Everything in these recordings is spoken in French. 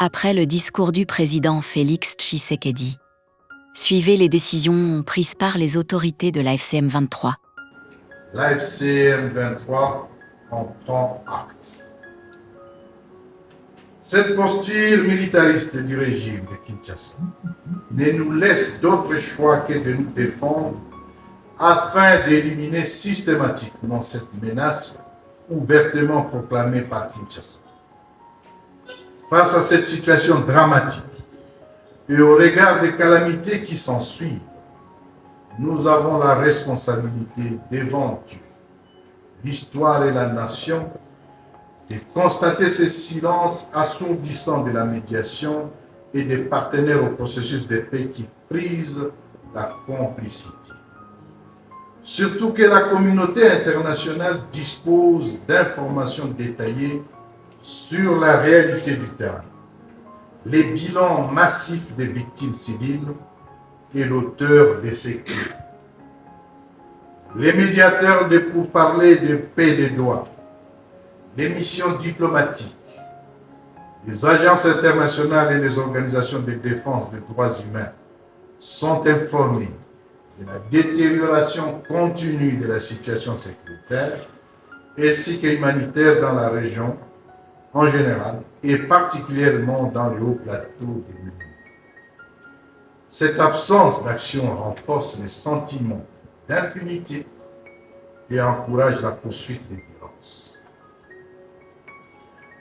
après le discours du président Félix Tshisekedi. Suivez les décisions prises par les autorités de la FCM 23. La FCM 23 en prend acte. Cette posture militariste du régime de Kinshasa ne nous laisse d'autre choix que de nous défendre afin d'éliminer systématiquement cette menace ouvertement proclamée par Kinshasa. Face à cette situation dramatique et au regard des calamités qui s'ensuivent, nous avons la responsabilité devant Dieu, l'histoire et la nation de constater ce silence assourdissant de la médiation et des partenaires au processus de paix qui frisent la complicité. Surtout que la communauté internationale dispose d'informations détaillées sur la réalité du terrain, les bilans massifs des victimes civiles et l'auteur de ces crimes. Les médiateurs de pourparlers de paix des droits, les missions diplomatiques, les agences internationales et les organisations de défense des droits humains sont informés de la détérioration continue de la situation sécuritaire ainsi qu'humanitaire dans la région en général et particulièrement dans le haut plateau de l'Union. Cette absence d'action renforce les sentiments d'impunité et encourage la poursuite des violences.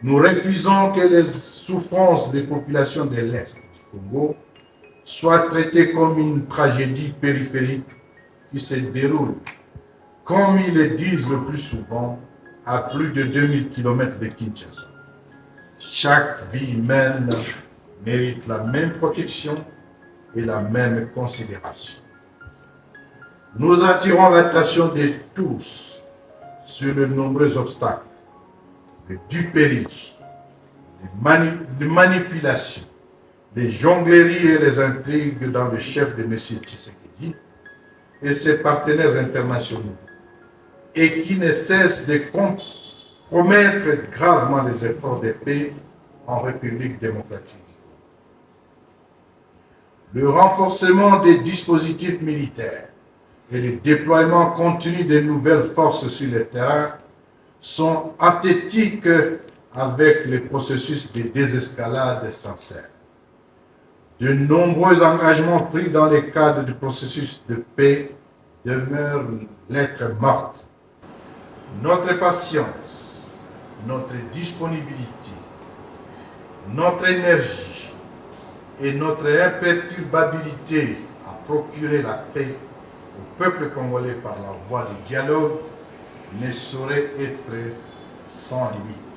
Nous refusons que les souffrances des populations de l'Est du Congo soient traitées comme une tragédie périphérique qui se déroule, comme ils le disent le plus souvent, à plus de 2000 km de Kinshasa. Chaque vie humaine mérite la même protection et la même considération. Nous attirons l'attention de tous sur les nombreux obstacles, les duperies, les manipulations, les jongleries et les intrigues dans le chef de M. Tshisekedi et ses partenaires internationaux, et qui ne cessent de compromettre gravement les efforts de paix en République démocratique. Le renforcement des dispositifs militaires et le déploiement continu de nouvelles forces sur le terrain sont antithétiques avec le processus de désescalade sincère. De nombreux engagements pris dans le cadre du processus de paix demeurent lettres mortes. Notre patience, notre disponibilité, notre énergie et notre imperturbabilité à procurer la paix au peuple congolais par la voie du dialogue ne sauraient être sans limite.